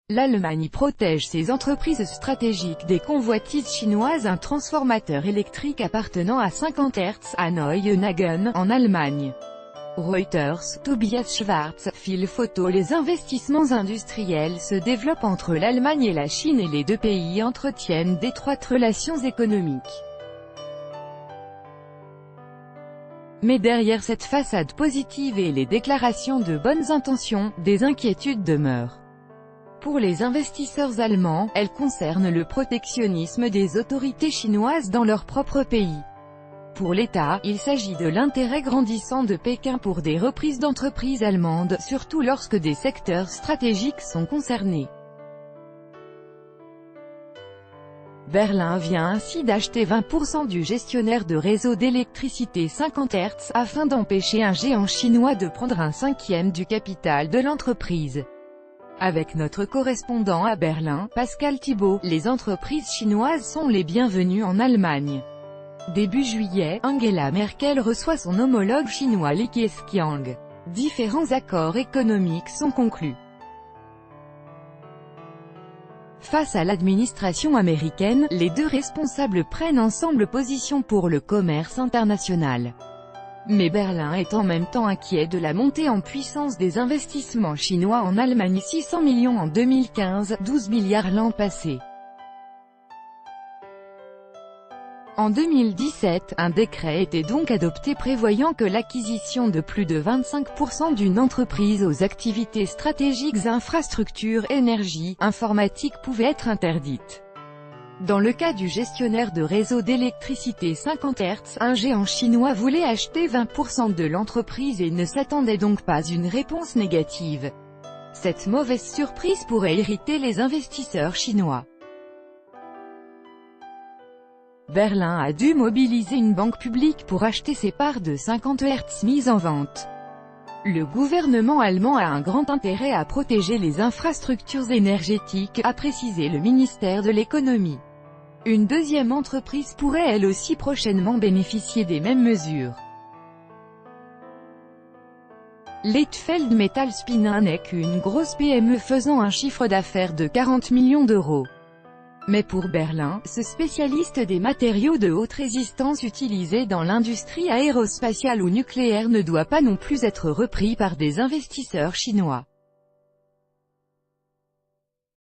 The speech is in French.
L'Allemagne protège ses entreprises stratégiques des convoitises chinoises. Un transformateur électrique appartenant à 50 Hertz, à Neuenhagen, en Allemagne. Reuters, Tobias Schwarz, fil photo. Les investissements industriels se développent entre l'Allemagne et la Chine et les deux pays entretiennent d'étroites relations économiques. Mais derrière cette façade positive et les déclarations de bonnes intentions, des inquiétudes demeurent. Pour les investisseurs allemands, elles concernent le protectionnisme des autorités chinoises dans leur propre pays. Pour l'État, il s'agit de l'intérêt grandissant de Pékin pour des reprises d'entreprises allemandes, surtout lorsque des secteurs stratégiques sont concernés. Berlin vient ainsi d'acheter 20% du gestionnaire de réseau d'électricité 50 Hertz, afin d'empêcher un géant chinois de prendre un cinquième du capital de l'entreprise. Avec notre correspondant à Berlin, Pascal Thibault, les entreprises chinoises sont les bienvenues en Allemagne. Début juillet, Angela Merkel reçoit son homologue chinois Li Keqiang. Différents accords économiques sont conclus. Face à l'administration américaine, les deux responsables prennent ensemble position pour le commerce international. Mais Berlin est en même temps inquiet de la montée en puissance des investissements chinois en Allemagne. 600 millions en 2015, 12 milliards l'an passé. En 2017, un décret était donc adopté prévoyant que l'acquisition de plus de 25% d'une entreprise aux activités stratégiques infrastructures, énergie, informatique pouvait être interdite. Dans le cas du gestionnaire de réseau d'électricité 50 Hertz, un géant chinois voulait acheter 20% de l'entreprise et ne s'attendait donc pas à une réponse négative. Cette mauvaise surprise pourrait irriter les investisseurs chinois. Berlin a dû mobiliser une banque publique pour acheter ses parts de 50 Hertz mises en vente. Le gouvernement allemand a un grand intérêt à protéger les infrastructures énergétiques, a précisé le ministère de l'économie. Une deuxième entreprise pourrait elle aussi prochainement bénéficier des mêmes mesures. Leitfeld Metal Spinner n'est qu'une grosse PME faisant un chiffre d'affaires de 40 millions d'euros. Mais pour Berlin, ce spécialiste des matériaux de haute résistance utilisés dans l'industrie aérospatiale ou nucléaire ne doit pas non plus être repris par des investisseurs chinois.